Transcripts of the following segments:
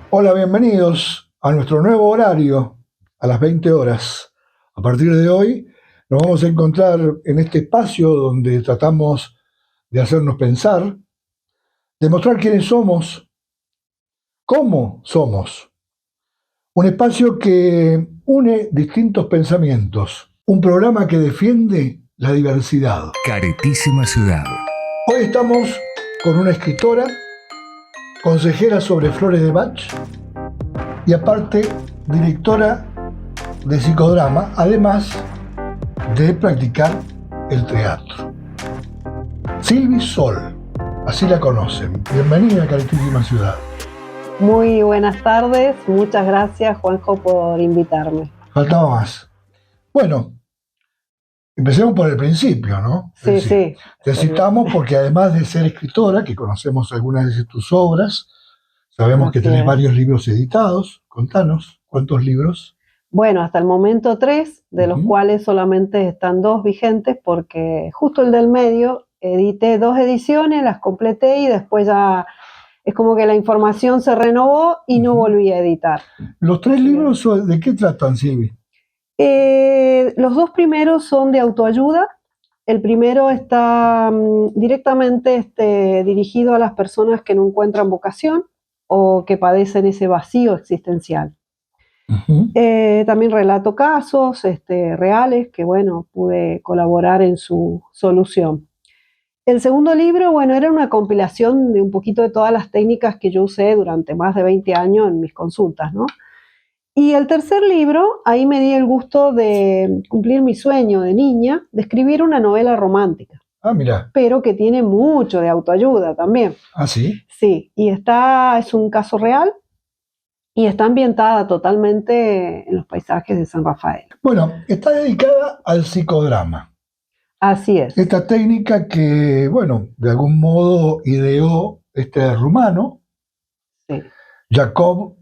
Hola, bienvenidos a nuestro nuevo horario a las 20 horas. A partir de hoy nos vamos a encontrar en este espacio donde tratamos de hacernos pensar, de mostrar quiénes somos, cómo somos. Un espacio que une distintos pensamientos. Un programa que defiende la diversidad. Caretísima ciudad. Hoy estamos con una escritora, consejera sobre flores de Bach y aparte directora de psicodrama, además de practicar el teatro. Silvi Sol, así la conocen. Bienvenida a Caretísima Ciudad. Muy buenas tardes, muchas gracias Juanjo por invitarme. Faltaba más. Bueno, empecemos por el principio, ¿no? Sí, sí. Te citamos porque además de ser escritora, que conocemos algunas de tus obras, sabemos que tenés varios libros editados. Contanos, ¿cuántos libros? Bueno, hasta el momento 3, de los cuales solamente están 2 vigentes, porque justo el del medio edité 2 ediciones, las completé y después ya es como que la información se renovó y no volví a editar. ¿Los 3 libros de qué tratan, Silvi? Los 2 primeros son de autoayuda. El primero está directamente dirigido a las personas que no encuentran vocación o que padecen ese vacío existencial. También relato casos reales que, bueno, pude colaborar en su solución. El segundo libro, bueno, era una compilación de un poquito de todas las técnicas que yo usé durante más de 20 años en mis consultas, ¿no? Y el tercer libro, ahí me di el gusto de cumplir mi sueño de niña, de escribir una novela romántica. Ah, mira. Pero que tiene mucho de autoayuda también. ¿Ah, sí? Sí, y es un caso real y está ambientada totalmente en los paisajes de San Rafael. Bueno, está dedicada al psicodrama. Así es. Esta técnica que, bueno, de algún modo ideó este rumano, sí. Jacob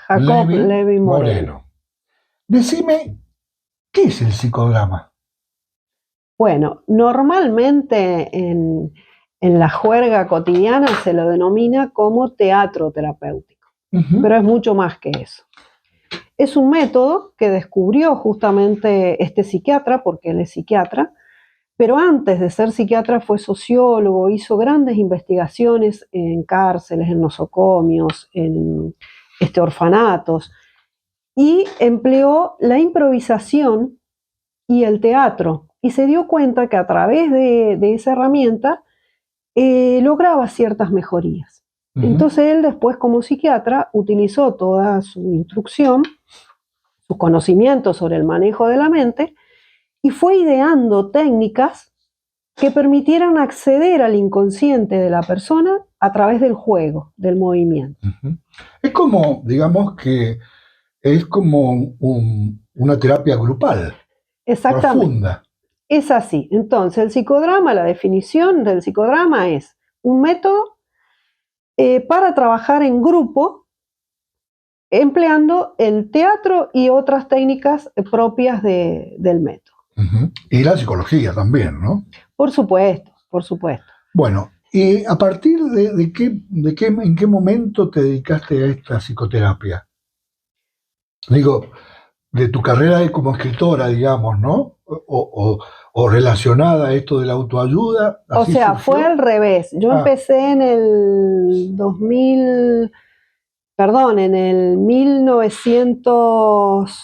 Levi Moreno. Decime, ¿qué es el psicodrama? Bueno, normalmente en la juerga cotidiana se lo denomina como teatro terapéutico, pero es mucho más que eso. Es un método que descubrió justamente este psiquiatra, porque él es psiquiatra, pero antes de ser psiquiatra fue sociólogo, hizo grandes investigaciones en cárceles, en nosocomios, en orfanatos, y empleó la improvisación y el teatro, y se dio cuenta que a través de esa herramienta lograba ciertas mejorías. Entonces él después, como psiquiatra, utilizó toda su instrucción, su conocimiento sobre el manejo de la mente, y fue ideando técnicas que permitieran acceder al inconsciente de la persona a través del juego, del movimiento. Es como, digamos que es como una terapia grupal. Exactamente. Profunda. Es así. Entonces, el psicodrama, la definición del psicodrama es un método para trabajar en grupo, empleando el teatro y otras técnicas propias del método. Y la psicología también, ¿no? Por supuesto, por supuesto. Bueno, ¿y a partir en qué momento te dedicaste a esta psicoterapia? Digo, de tu carrera como escritora, digamos, ¿no? O relacionada a esto de la autoayuda. O sea, surgió. Fue al revés. Yo empecé en el 1900...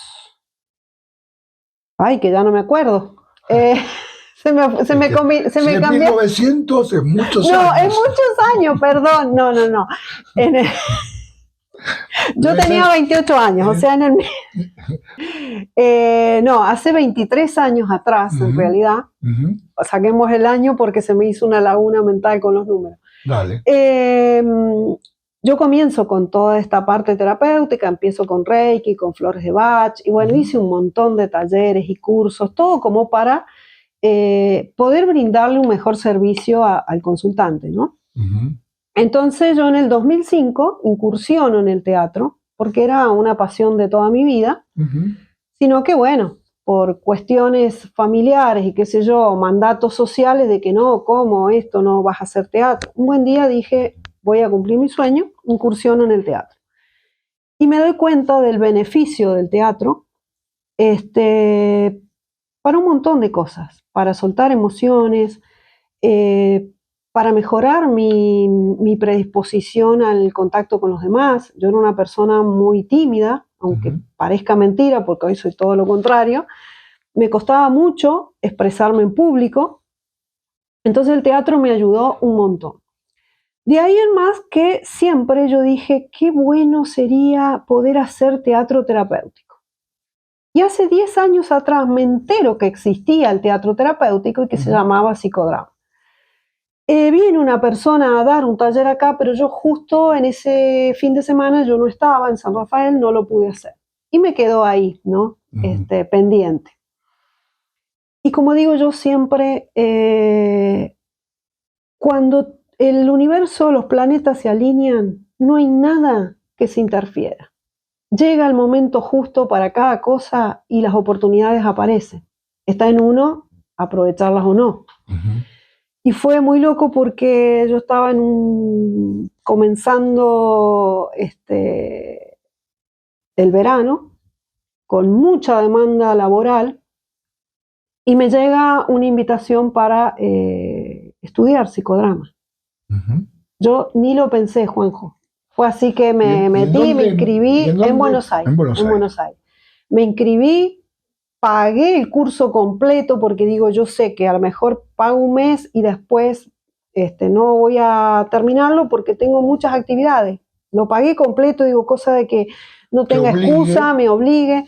Ay, que ya no me acuerdo. Se me cambió. 1900 es muchos años. No, es muchos años, perdón. No. Yo tenía 28 años, o sea, no, hace 23 años atrás, en realidad. Saquemos el año porque se me hizo una laguna mental con los números. Dale. Yo comienzo con toda esta parte terapéutica, empiezo con Reiki, con flores de Bach, y bueno, hice un montón de talleres y cursos, todo como para poder brindarle un mejor servicio al consultante, ¿no? Entonces yo en el 2005 incursiono en el teatro, porque era una pasión de toda mi vida, sino que bueno, por cuestiones familiares y qué sé yo, mandatos sociales de que no, ¿cómo esto no vas a hacer teatro? Un buen día dije, voy a cumplir mi sueño, incursiono en el teatro. Y me doy cuenta del beneficio del teatro para un montón de cosas, para soltar emociones, para mejorar mi predisposición al contacto con los demás. Yo era una persona muy tímida, aunque parezca mentira, porque hoy soy todo lo contrario. Me costaba mucho expresarme en público, entonces el teatro me ayudó un montón. De ahí en más que siempre yo dije, qué bueno sería poder hacer teatro terapéutico. Y hace 10 años atrás me entero que existía el teatro terapéutico y que se llamaba psicodrama. Viene una persona a dar un taller acá, pero yo justo en ese fin de semana yo no estaba en San Rafael, no lo pude hacer. Y me quedó ahí, ¿no? Pendiente. Y como digo yo siempre, cuando el universo, los planetas se alinean, no hay nada que se interfiera. Llega el momento justo para cada cosa y las oportunidades aparecen. Está en uno aprovecharlas o no. Y fue muy loco porque yo estaba comenzando el verano, con mucha demanda laboral, y me llega una invitación para estudiar psicodrama. Yo ni lo pensé, Juanjo. Fue así que me metí, me inscribí en Buenos Aires. En Buenos Aires. Me inscribí, pagué el curso completo porque digo, yo sé que a lo mejor pago un mes y después no voy a terminarlo porque tengo muchas actividades. Lo pagué completo, digo, cosa de que no tenga excusa, me obligue.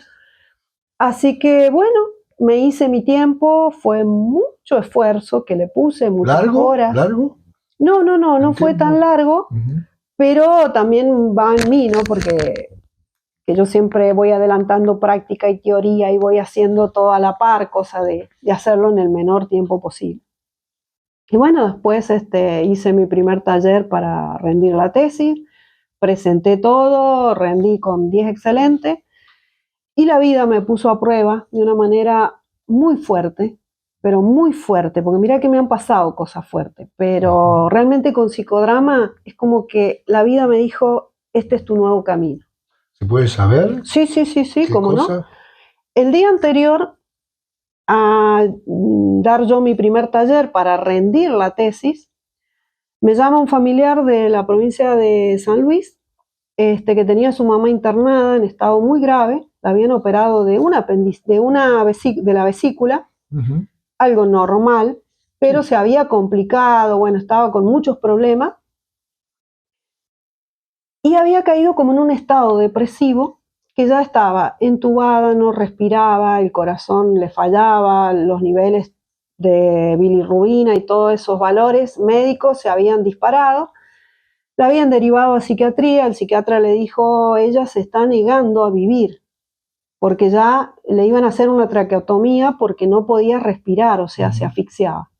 Así que bueno, me hice mi tiempo, fue mucho esfuerzo que le puse, muchas horas. ¿Largo? No fue tan largo, pero también va en mí, ¿no? Porque que yo siempre voy adelantando práctica y teoría y voy haciendo todo a la par, cosa de hacerlo en el menor tiempo posible. Y bueno, después hice mi primer taller para rendir la tesis, presenté todo, rendí con 10 excelentes, y la vida me puso a prueba de una manera muy fuerte, pero muy fuerte, porque mira que me han pasado cosas fuertes, pero realmente con psicodrama es como que la vida me dijo, este es tu nuevo camino. ¿Se puede saber? Sí, cómo no. El día anterior a dar yo mi primer taller para rendir la tesis, me llama un familiar de la provincia de San Luis, que tenía a su mamá internada en estado muy grave, la habían operado de la vesícula, algo normal, pero se había complicado, bueno, estaba con muchos problemas, y había caído como en un estado depresivo, que ya estaba entubada, no respiraba, el corazón le fallaba, los niveles de bilirrubina y todos esos valores médicos se habían disparado. La habían derivado a psiquiatría, el psiquiatra le dijo, ella se está negando a vivir, porque ya le iban a hacer una traqueotomía porque no podía respirar, o sea, se asfixiaba.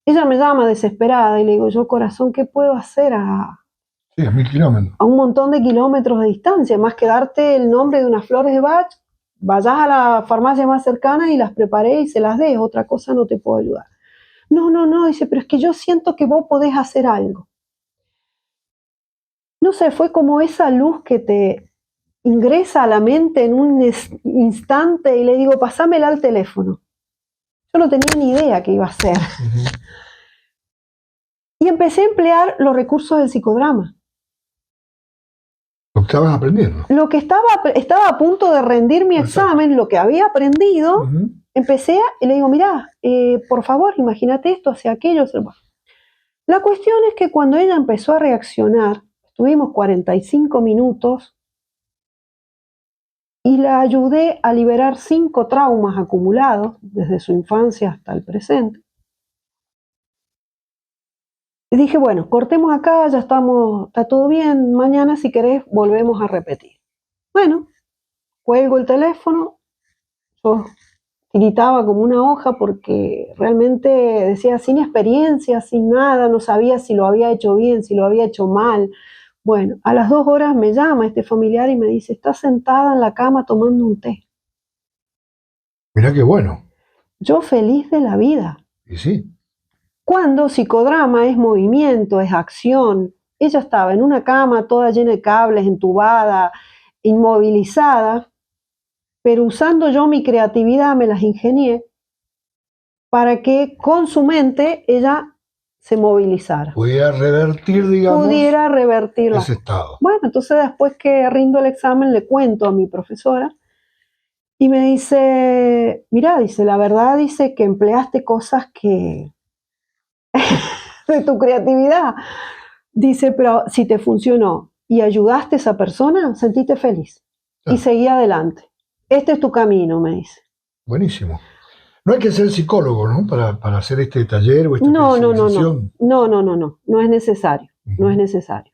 Ella me llama desesperada y le digo, yo corazón, ¿qué puedo hacer Sí, a 1000 kilómetros. A un montón de kilómetros de distancia, más que darte el nombre de unas flores de Bach, vayas a la farmacia más cercana y las preparé y se las des, otra cosa no te puedo ayudar. No, dice, pero es que yo siento que vos podés hacer algo. No sé, fue como esa luz que te ingresa a la mente en un instante y le digo, pasámela al teléfono. Yo no tenía ni idea qué iba a hacer. Y empecé a emplear los recursos del psicodrama. Lo que estabas aprendiendo. Lo que estaba a punto de rendir mi examen, lo que había aprendido, empecé y le digo, mirá, por favor, imagínate esto, hacia aquello. La cuestión es que cuando ella empezó a reaccionar, estuvimos 45 minutos y la ayudé a liberar 5 traumas acumulados desde su infancia hasta el presente. Y dije, bueno, cortemos acá, ya está todo bien, mañana si querés volvemos a repetir. Bueno, cuelgo el teléfono, yo tiritaba como una hoja porque realmente decía sin experiencia, sin nada, no sabía si lo había hecho bien, si lo había hecho mal. Bueno, a las 2 horas me llama este familiar y me dice, está sentada en la cama tomando un té. Mirá qué bueno. Yo feliz de la vida. Y sí. Cuando psicodrama es movimiento, es acción, ella estaba en una cama toda llena de cables, entubada, inmovilizada, pero usando yo mi creatividad me las ingenié para que con su mente ella se movilizara. Pudiera revertir, digamos, Pudiera revertirla. ese estado. Bueno, entonces después que rindo el examen le cuento a mi profesora y me dice, mira, dice, la verdad dice que empleaste cosas que de tu creatividad. Dice, pero si te funcionó y ayudaste a esa persona, sentiste feliz. Y seguí adelante. Este es tu camino, me dice. Buenísimo. No hay que ser psicólogo, ¿no? Para hacer este taller o esta No especialización. no es necesario, no es necesario.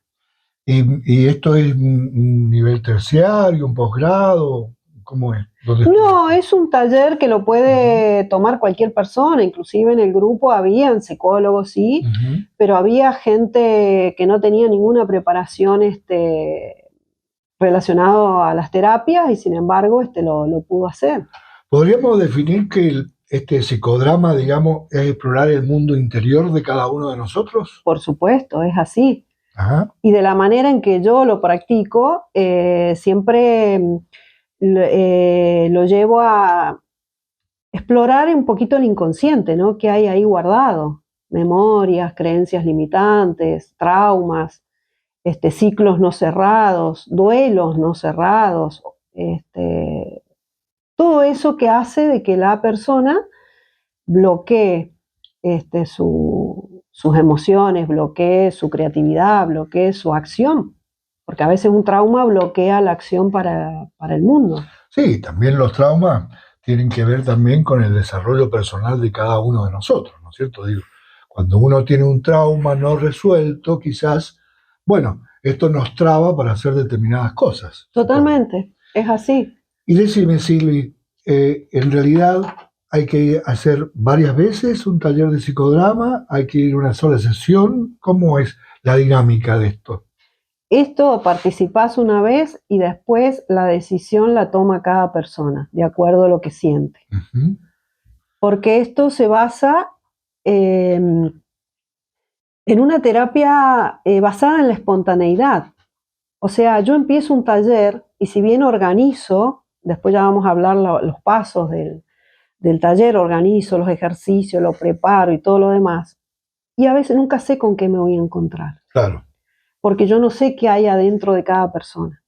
¿Y esto es un nivel terciario, un posgrado? ¿Cómo es? No, es un taller que lo puede tomar cualquier persona, inclusive en el grupo habían psicólogos, sí, pero había gente que no tenía ninguna preparación relacionado a las terapias y sin embargo lo pudo hacer. ¿Podríamos definir que este psicodrama, digamos, es explorar el mundo interior de cada uno de nosotros? Por supuesto, es así. Ajá. Y de la manera en que yo lo practico, siempre lo llevo a explorar un poquito el inconsciente, ¿no? ¿Qué hay ahí guardado? Memorias, creencias limitantes, traumas, ciclos no cerrados, duelos no cerrados, todo eso que hace de que la persona bloquee sus emociones, bloquee su creatividad, bloquee su acción. Porque a veces un trauma bloquea la acción para el mundo. Sí, también los traumas tienen que ver también con el desarrollo personal de cada uno de nosotros, ¿no es cierto? Digo, cuando uno tiene un trauma no resuelto, quizás, bueno, esto nos traba para hacer determinadas cosas. Totalmente, es así. Y decime, Silvi, en realidad hay que hacer varias veces un taller de psicodrama, hay que ir a una sola sesión. ¿Cómo es la dinámica de esto? Esto participás una vez y después la decisión la toma cada persona, de acuerdo a lo que siente. Porque esto se basa en una terapia basada en la espontaneidad. O sea, yo empiezo un taller y si bien organizo, después ya vamos a hablar los pasos del taller, organizo los ejercicios, lo preparo y todo lo demás, y a veces nunca sé con qué me voy a encontrar. Claro. Porque yo no sé qué hay adentro de cada persona.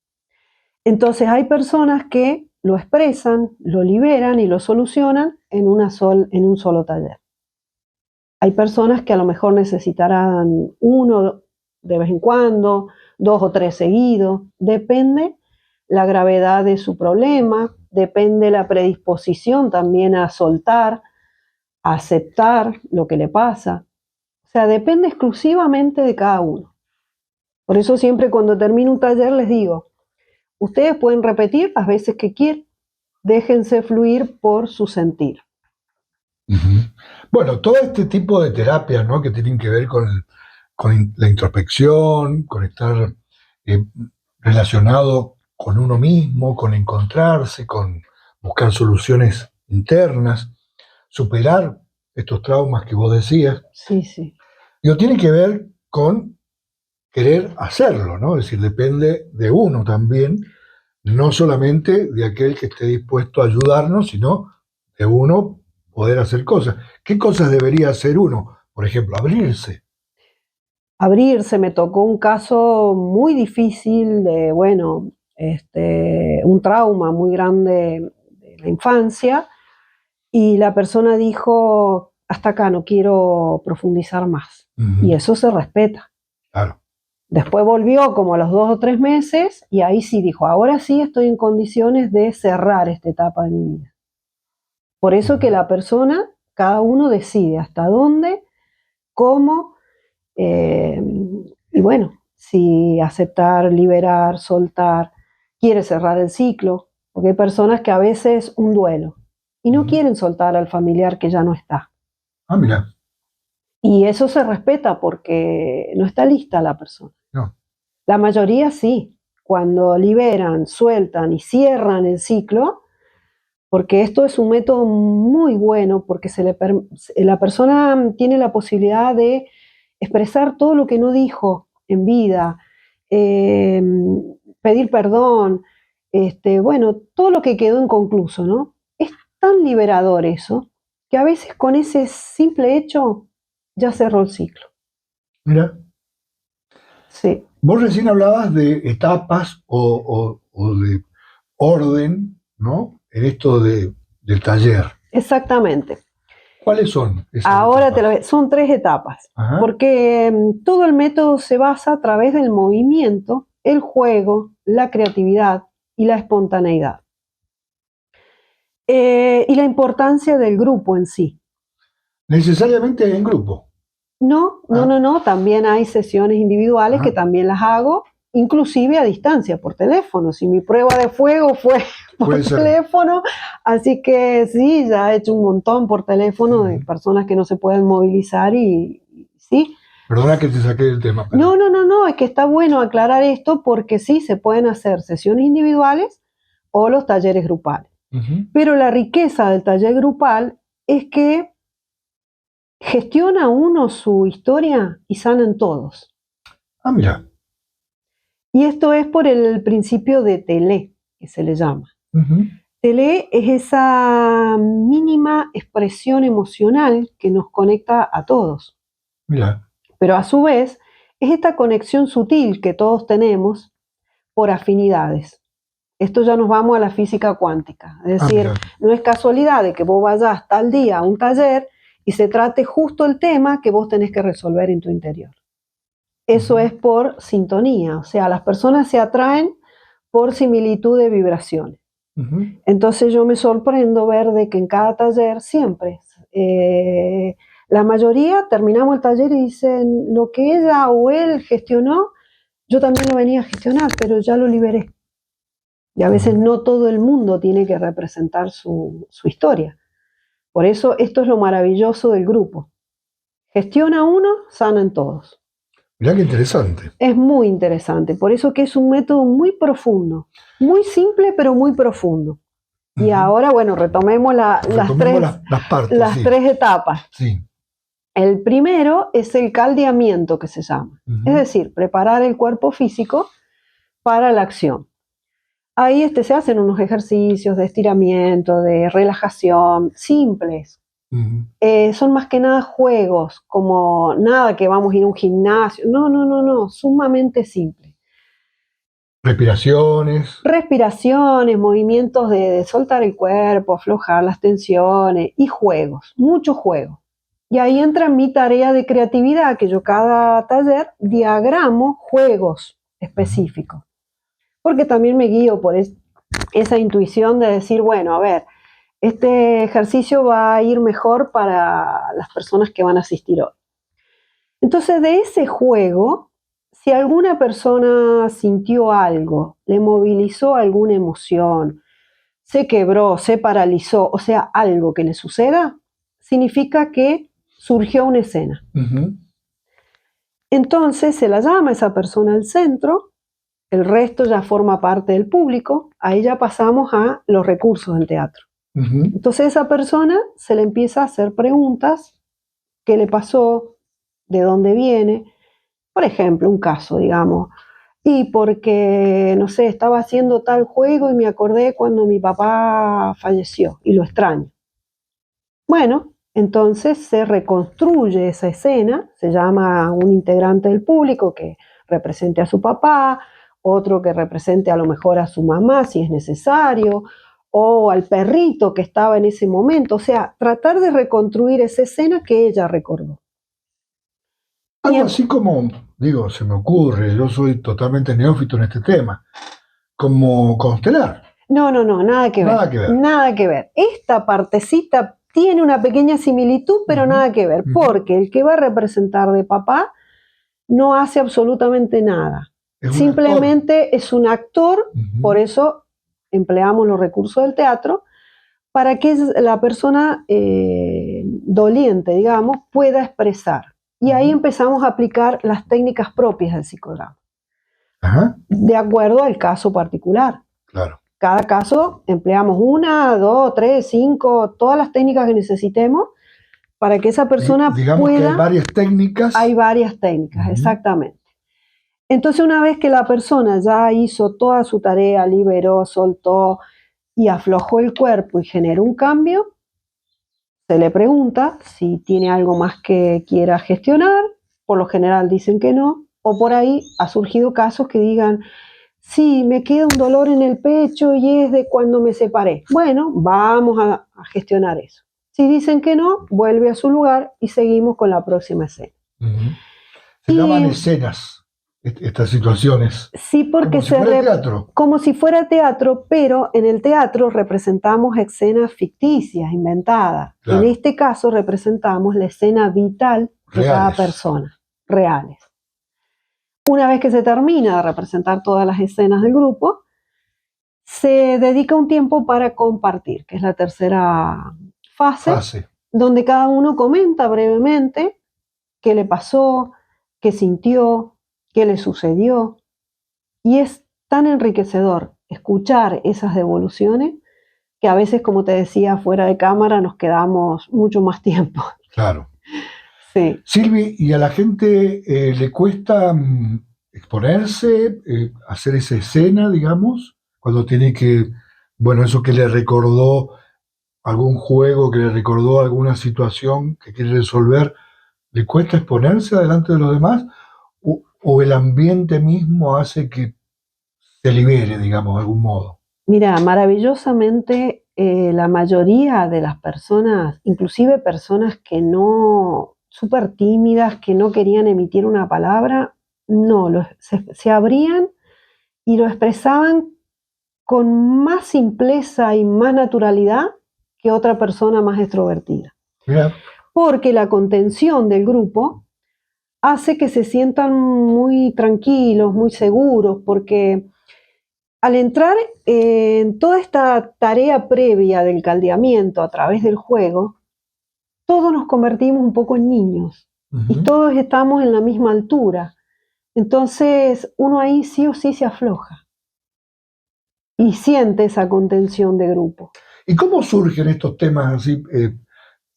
Entonces hay personas que lo expresan, lo liberan y lo solucionan en un solo taller. Hay personas que a lo mejor necesitarán uno de vez en cuando, 2 o 3 seguidos, depende la gravedad de su problema, depende la predisposición también a soltar, a aceptar lo que le pasa. O sea, depende exclusivamente de cada uno. Por eso siempre cuando termino un taller les digo, ustedes pueden repetir las veces que quieran, déjense fluir por su sentir. Bueno, todo este tipo de terapias, ¿no? Que tienen que ver con la introspección, con estar relacionado con uno mismo, con encontrarse, con buscar soluciones internas, superar estos traumas que vos decías. Sí, sí. Digo, tiene que ver con querer hacerlo, ¿no? Es decir, depende de uno también, no solamente de aquel que esté dispuesto a ayudarnos, sino de uno poder hacer cosas. ¿Qué cosas debería hacer uno? Por ejemplo, abrirse. Abrirse, me tocó un caso muy difícil de, bueno, un trauma muy grande de la infancia y la persona dijo, hasta acá no quiero profundizar más. Y eso se respeta. Claro. Después volvió como a los 2 o 3 meses y ahí sí dijo, ahora sí estoy en condiciones de cerrar esta etapa de mi vida. Por eso que la persona, cada uno decide hasta dónde, cómo, y bueno, si aceptar, liberar, soltar, quiere cerrar el ciclo, porque hay personas que a veces un duelo y no quieren soltar al familiar que ya no está. Ah, mira. Y eso se respeta porque no está lista la persona. No. La mayoría sí, cuando liberan, sueltan y cierran el ciclo, porque esto es un método muy bueno, porque la persona tiene la posibilidad de expresar todo lo que no dijo en vida, eh, pedir perdón, bueno, todo lo que quedó inconcluso, ¿no? Es tan liberador eso, que a veces con ese simple hecho ya cerró el ciclo. Mira. Sí. Vos recién hablabas de etapas o de orden, ¿no? En esto del taller. Exactamente. ¿Cuáles son esas Ahora etapas? son 3 etapas, Ajá. porque todo el método se basa a través del movimiento, el juego, la creatividad y la espontaneidad. Y la importancia del grupo en sí. Necesariamente en grupo. No, también hay sesiones individuales Ajá. que también las hago, inclusive a distancia, por teléfono. Si mi prueba de fuego fue por Puede ser. teléfono, así que sí, ya he hecho un montón por teléfono de personas que no se pueden movilizar y sí. Perdona que te saqué del tema. Pero... No, es que está bueno aclarar esto porque sí se pueden hacer sesiones individuales o los talleres grupales. Pero la riqueza del taller grupal es que gestiona uno su historia y sanan todos. Ah, mira. Y esto es por el principio de Telé, que se le llama. Telé es esa mínima expresión emocional que nos conecta a todos. Mira. Pero a su vez, es esta conexión sutil que todos tenemos por afinidades. Esto ya nos vamos a la física cuántica. Es decir, no es casualidad de que vos vayas tal día a un taller y se trate justo el tema que vos tenés que resolver en tu interior. Eso es por sintonía, o sea, las personas se atraen por similitud de vibraciones. Entonces yo me sorprendo ver de que en cada taller siempre, la mayoría terminamos el taller y dicen, lo que ella o él gestionó, yo también lo venía a gestionar, pero ya lo liberé. Y a veces no todo el mundo tiene que representar su historia. Por eso esto es lo maravilloso del grupo. Gestiona uno, sanan todos. Mirá qué interesante. Es muy interesante, por eso que es un método muy profundo, muy simple pero muy profundo. Y ahora, bueno, retomemos las tres etapas. Sí. El primero es el caldeamiento, que se llama. Es decir, preparar el cuerpo físico para la acción. Ahí se hacen unos ejercicios de estiramiento, de relajación, simples. Son más que nada juegos, como nada que vamos a ir a un gimnasio. No, sumamente simple. Respiraciones, movimientos de soltar el cuerpo, aflojar las tensiones y juegos, muchos juegos. Y ahí entra mi tarea de creatividad, que yo cada taller diagramo juegos específicos. Porque también me guío por esa intuición de decir, bueno, a ver, este ejercicio va a ir mejor para las personas que van a asistir hoy. Entonces, de ese juego, si alguna persona sintió algo, le movilizó alguna emoción, se quebró, se paralizó, o sea, algo que le suceda, significa que surgió una escena. Entonces, se la llama a esa persona al centro, el resto ya forma parte del público, ahí ya pasamos a los recursos del teatro. Entonces a esa persona se le empieza a hacer preguntas, ¿qué le pasó? ¿De dónde viene? Por ejemplo, un caso, digamos, y porque, no sé, estaba haciendo tal juego y me acordé cuando mi papá falleció y lo extraño. Bueno, entonces se reconstruye esa escena, se llama un integrante del público que represente a su papá, otro que represente a lo mejor a su mamá si es necesario, o al perrito que estaba en ese momento, o sea, tratar de reconstruir esa escena que ella recordó. Algo así como, digo, se me ocurre, yo soy totalmente neófito en este tema, como constelar. No, nada que ver. Nada que ver. Nada que ver. Esta partecita tiene una pequeña similitud, pero nada que ver, porque el que va a representar de papá no hace absolutamente nada. Simplemente es un actor, por eso empleamos los recursos del teatro, para que la persona doliente, digamos, pueda expresar. Y ahí empezamos a aplicar las técnicas propias del psicodrama, de acuerdo al caso particular. Claro. Cada caso empleamos 1, 2, 3, 5, todas las técnicas que necesitemos para que esa persona digamos pueda... que hay varias técnicas. Hay varias técnicas, exactamente. Entonces, una vez que la persona ya hizo toda su tarea, liberó, soltó y aflojó el cuerpo y generó un cambio, se le pregunta si tiene algo más que quiera gestionar. Por lo general dicen que no, o por ahí ha surgido casos que digan, sí, me queda un dolor en el pecho y es de cuando me separé. Bueno, vamos a gestionar eso. Si dicen que no, vuelve a su lugar y seguimos con la próxima escena. Se llaman escenas estas situaciones. Sí, porque como si fuera teatro. Como si fuera teatro, pero en el teatro representamos escenas ficticias, inventadas. Claro. En este caso representamos la escena vital de cada persona, reales. Una vez que se termina de representar todas las escenas del grupo, se dedica un tiempo para compartir, que es la tercera fase, donde cada uno comenta brevemente qué le pasó, qué sintió, qué le sucedió. Y es tan enriquecedor escuchar esas devoluciones que a veces, como te decía, fuera de cámara nos quedamos mucho más tiempo. Claro. Sí. Silvi, ¿y a la gente le cuesta exponerse, hacer esa escena, digamos, cuando tiene que, bueno, eso que le recordó algún juego, que le recordó alguna situación que quiere resolver, ¿le cuesta exponerse delante de los demás? ¿O el ambiente mismo hace que se libere, digamos, de algún modo? Mira, maravillosamente la mayoría de las personas, inclusive personas que no, súper tímidas, que no querían emitir una palabra, no, se abrían y lo expresaban con más simpleza y más naturalidad que otra persona más extrovertida. Yeah. Porque la contención del grupo hace que se sientan muy tranquilos, muy seguros, porque al entrar en toda esta tarea previa del caldeamiento a través del juego, todos nos convertimos un poco en niños y todos estamos en la misma altura. Entonces uno ahí sí o sí se afloja y siente esa contención de grupo. ¿Y cómo surgen estos temas así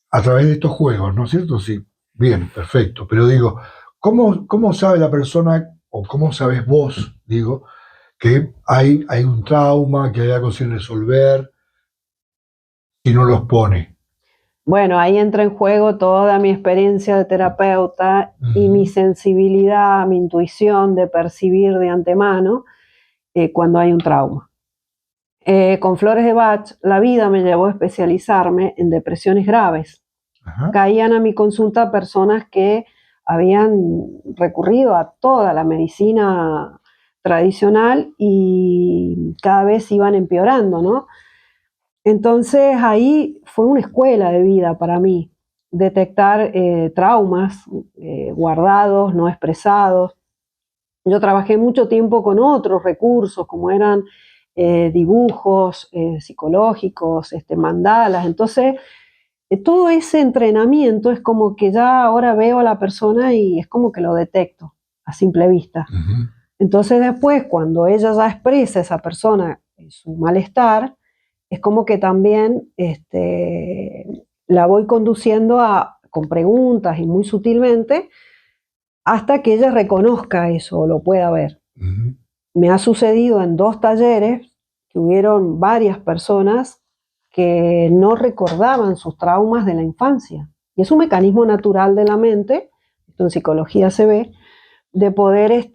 a través de estos juegos, no es cierto? Sí, bien, perfecto. Pero digo, ¿cómo sabe la persona, o cómo sabes vos, digo, que hay un trauma, que hay algo sin resolver, y no los pone? Bueno, ahí entra en juego toda mi experiencia de terapeuta y mi sensibilidad, mi intuición de percibir de antemano cuando hay un trauma. Con Flores de Bach, la vida me llevó a especializarme en depresiones graves. Caían a mi consulta personas que habían recurrido a toda la medicina tradicional y cada vez iban empeorando, ¿no? Entonces ahí fue una escuela de vida para mí, detectar traumas guardados, no expresados. Yo trabajé mucho tiempo con otros recursos, como eran dibujos psicológicos, mandalas. Entonces, todo ese entrenamiento es como que ya ahora veo a la persona y es como que lo detecto a simple vista. Entonces después, cuando ella ya expresa, esa persona, su malestar, es como que también la voy conduciendo con preguntas y muy sutilmente hasta que ella reconozca eso o lo pueda ver. Me ha sucedido en 2 talleres que hubieron varias personas que no recordaban sus traumas de la infancia. Y es un mecanismo natural de la mente, esto en psicología se ve, de poder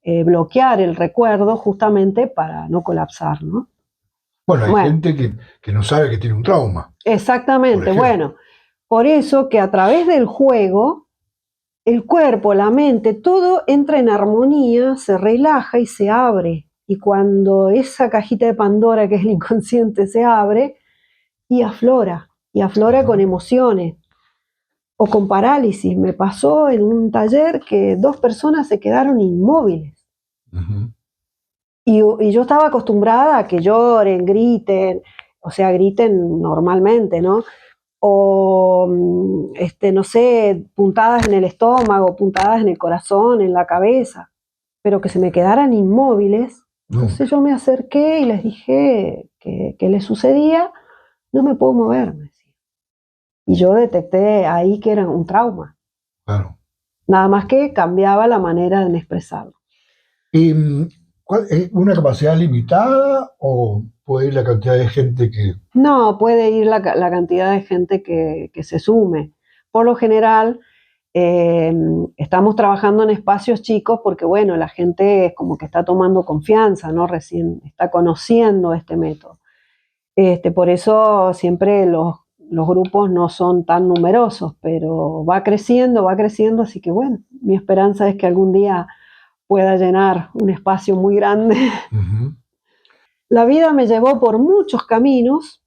bloquear el recuerdo justamente para no colapsar, ¿no? Bueno, hay gente que no sabe que tiene un trauma. Exactamente, bueno, por eso que a través del juego el cuerpo, la mente, todo entra en armonía, se relaja y se abre. Y cuando esa cajita de Pandora, que es el inconsciente, se abre, y aflora con emociones o con parálisis. Me pasó en un taller que 2 personas se quedaron inmóviles. Ujú. Y yo estaba acostumbrada a que lloren, griten, o sea, griten normalmente, ¿no? O, no sé, puntadas en el estómago, puntadas en el corazón, en la cabeza, pero que se me quedaran inmóviles. Entonces yo me acerqué y les dije que les sucedía, no me puedo mover, me decía. Y yo detecté ahí que era un trauma. Claro. Nada más que cambiaba la manera de expresarlo. ¿Y es una capacidad limitada o puede ir la cantidad de gente que...? No, puede ir la cantidad de gente que se sume. Por lo general, estamos trabajando en espacios chicos porque, bueno, la gente como que está tomando confianza, ¿no? Recién está conociendo este método. Por eso siempre los grupos no son tan numerosos, pero va creciendo, así que, bueno, mi esperanza es que algún día pueda llenar un espacio muy grande. Uh-huh. La vida me llevó por muchos caminos,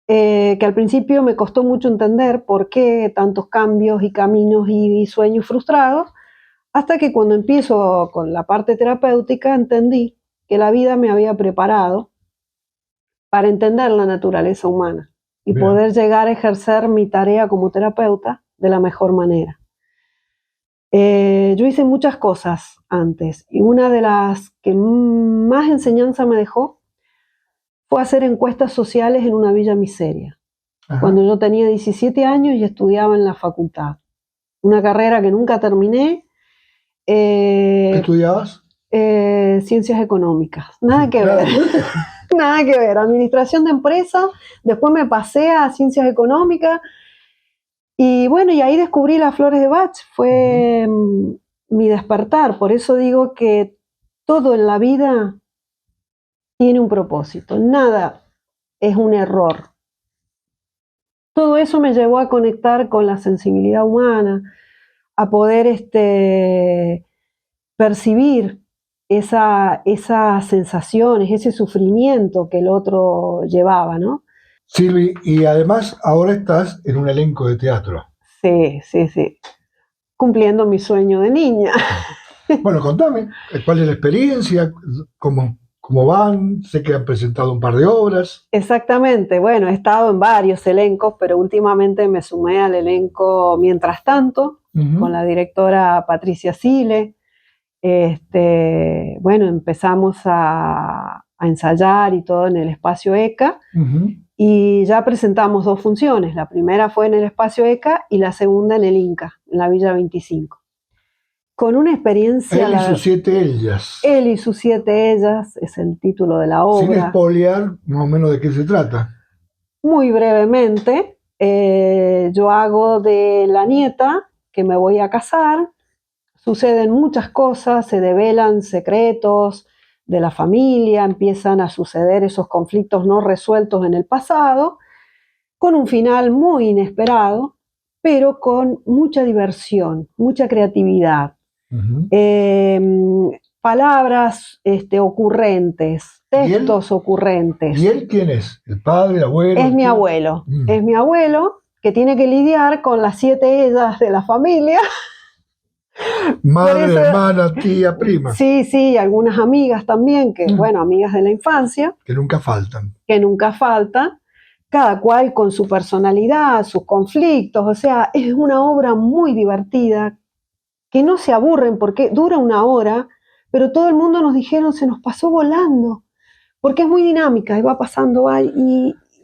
que al principio me costó mucho entender por qué tantos cambios y caminos y sueños frustrados, hasta que cuando empiezo con la parte terapéutica entendí que la vida me había preparado para entender la naturaleza humana y Bien. poder llegar a ejercer mi tarea como terapeuta de la mejor manera. Yo hice muchas cosas antes y una de las que más enseñanza me dejó fue hacer encuestas sociales en una villa miseria. Ajá. Cuando yo tenía 17 años y estudiaba en la facultad. Una carrera que nunca terminé. ¿Qué estudiabas? Ciencias económicas. Nada que ver. Nada que ver. Administración de empresas. Después me pasé a ciencias económicas. Y bueno, y ahí descubrí las flores de Bach. Fue mi despertar. Por eso digo que todo en la vida tiene un propósito. Nada es un error. Todo eso me llevó a conectar con la sensibilidad humana, a poder percibir esas sensaciones, ese sufrimiento que el otro llevaba, ¿no? Silvi, y además ahora estás en un elenco de teatro. Sí, sí, sí. Cumpliendo mi sueño de niña. Bueno, contame, ¿cuál es la experiencia? ¿Cómo van? Sé que han presentado un par de obras. Exactamente, bueno, he estado en varios elencos, pero últimamente me sumé al elenco Mientras Tanto, con la directora Patricia Sile. Bueno, empezamos a ensayar y todo en el espacio ECA, y ya presentamos 2 funciones. La primera fue en el espacio ECA y la segunda en el Inca, en la Villa 25. Con una experiencia... Él y sus 7 ellas. Él y sus 7 ellas es el título de la obra. Sin spoilear más o menos de qué se trata. Muy brevemente, yo hago de la nieta que me voy a casar. Suceden muchas cosas, se develan secretos de la familia, empiezan a suceder esos conflictos no resueltos en el pasado, con un final muy inesperado, pero con mucha diversión, mucha creatividad. Palabras ocurrentes, textos ocurrentes. ¿Y él quién es? ¿El padre, el abuelo? Es mi abuelo. Es mi abuelo que tiene que lidiar con las 7 ellas de la familia. Madre, hermana, tía, prima. Sí, sí, algunas amigas también, que bueno, amigas de la infancia. Que nunca faltan. Que nunca faltan. Cada cual con su personalidad, sus conflictos. O sea, es una obra muy divertida, que no se aburren porque dura 1 hora, pero todo el mundo nos dijeron, se nos pasó volando, porque es muy dinámica y va pasando,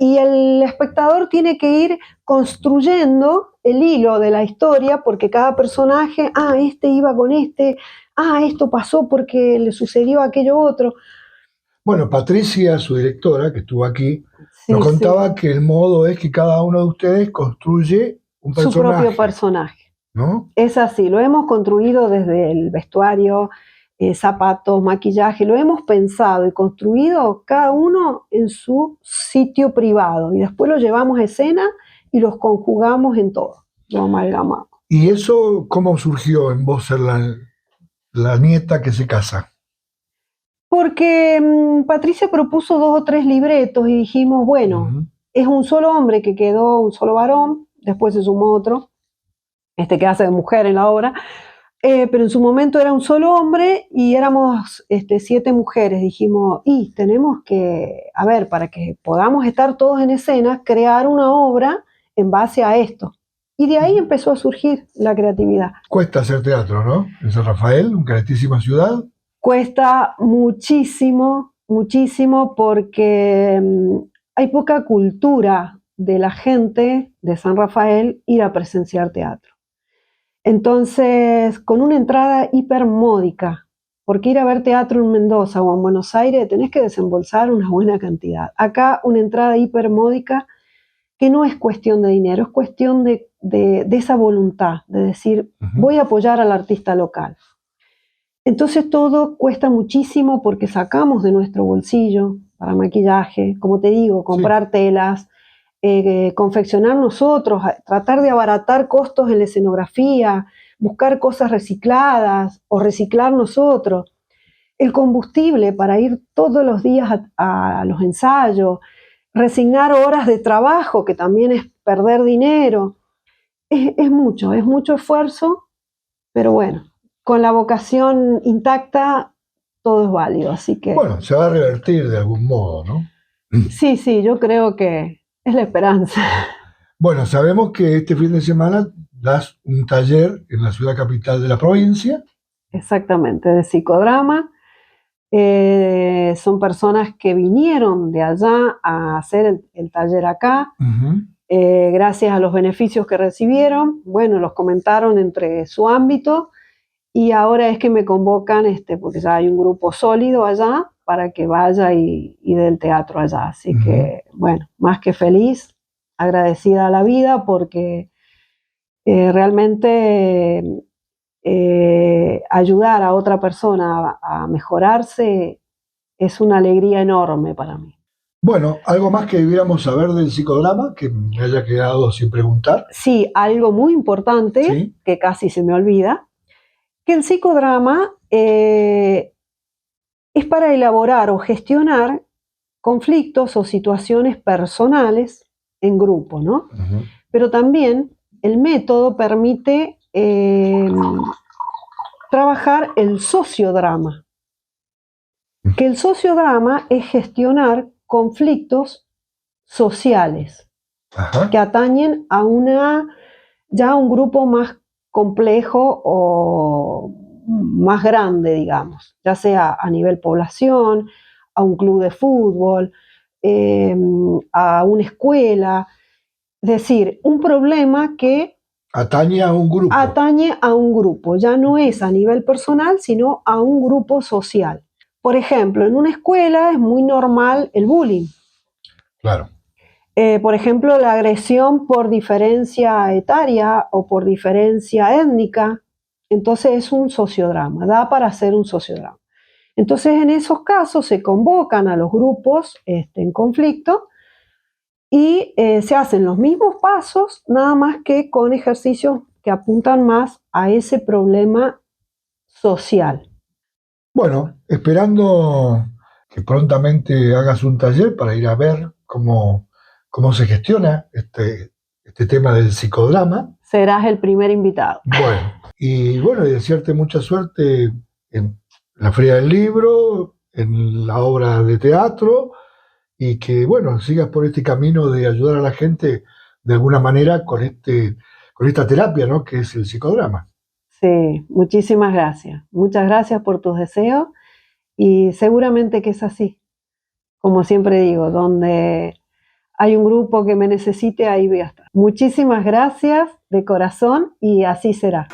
y el espectador tiene que ir construyendo el hilo de la historia, porque cada personaje, este iba con esto pasó porque le sucedió aquello otro. Bueno, Patricia, su directora, que estuvo aquí, nos contaba que el modo es que cada uno de ustedes construye un personaje. Su propio personaje. ¿No? Es así, lo hemos construido desde el vestuario, zapatos, maquillaje, lo hemos pensado y construido cada uno en su sitio privado, y después lo llevamos a escena y los conjugamos en todo, lo amalgamamos. ¿Y eso cómo surgió en vos ser la nieta que se casa? Porque Patricia propuso 2 o 3 libretos y dijimos, bueno, es un solo hombre que quedó, un solo varón, después se sumó otro, que hace de mujer en la obra, pero en su momento era un solo hombre y éramos 7 mujeres. Dijimos, y tenemos que, a ver, para que podamos estar todos en escena, crear una obra en base a esto. Y de ahí empezó a surgir la creatividad. Cuesta hacer teatro, ¿no? En San Rafael, una caretísima ciudad. Cuesta muchísimo, muchísimo, porque hay poca cultura de la gente de San Rafael ir a presenciar teatro. Entonces, con una entrada hipermódica, porque ir a ver teatro en Mendoza o en Buenos Aires tenés que desembolsar una buena cantidad. Acá una entrada hipermódica que no es cuestión de dinero, es cuestión de esa voluntad, de decir, voy a apoyar al artista local. Entonces todo cuesta muchísimo porque sacamos de nuestro bolsillo para maquillaje, como te digo, comprar telas, confeccionar nosotros, tratar de abaratar costos en la escenografía, buscar cosas recicladas o reciclar nosotros. El combustible para ir todos los días a los ensayos, resignar horas de trabajo, que también es perder dinero. Es mucho esfuerzo, pero bueno, con la vocación intacta todo es válido, así que... Bueno, se va a revertir de algún modo, ¿no? Sí, yo creo que es la esperanza. Bueno, sabemos que este fin de semana das un taller en la ciudad capital de la provincia. Exactamente, de psicodrama. Son personas que vinieron de allá a hacer el taller acá. Gracias a los beneficios que recibieron, bueno, los comentaron entre su ámbito y ahora es que me convocan, porque ya hay un grupo sólido allá para que vaya y dé el teatro allá. Así que, bueno, más que feliz, agradecida a la vida porque realmente ayudar a otra persona a mejorarse es una alegría enorme para mí. Bueno, ¿algo más que debiéramos saber del psicodrama que me haya quedado sin preguntar? Sí, algo muy importante, ¿Sí? que casi se me olvida, que el psicodrama es para elaborar o gestionar conflictos o situaciones personales en grupo, ¿no? Pero también el método permite trabajar el sociodrama, que el sociodrama es gestionar conflictos sociales que atañen a ya un grupo más complejo o más grande, digamos, ya sea a nivel población, a un club de fútbol, a una escuela, es decir, un problema que atañe a un grupo. Atañe a un grupo, ya no es a nivel personal, sino a un grupo social. Por ejemplo, en una escuela es muy normal el bullying. Claro. Por ejemplo, la agresión por diferencia etaria o por diferencia étnica, entonces es un sociodrama, da para hacer un sociodrama. Entonces, en esos casos se convocan a los grupos en conflicto y se hacen los mismos pasos, nada más que con ejercicios que apuntan más a ese problema social. Bueno, esperando que prontamente hagas un taller para ir a ver cómo se gestiona este tema del psicodrama. Serás el primer invitado. Y desearte mucha suerte en la Feria del Libro, en la obra de teatro, y que, sigas por este camino de ayudar a la gente de alguna manera con esta terapia, ¿no?, que es el psicodrama. Sí, muchísimas gracias. Muchas gracias por tus deseos y seguramente que es así. Como siempre digo, donde hay un grupo que me necesite, ahí voy a estar. Muchísimas gracias de corazón y así será.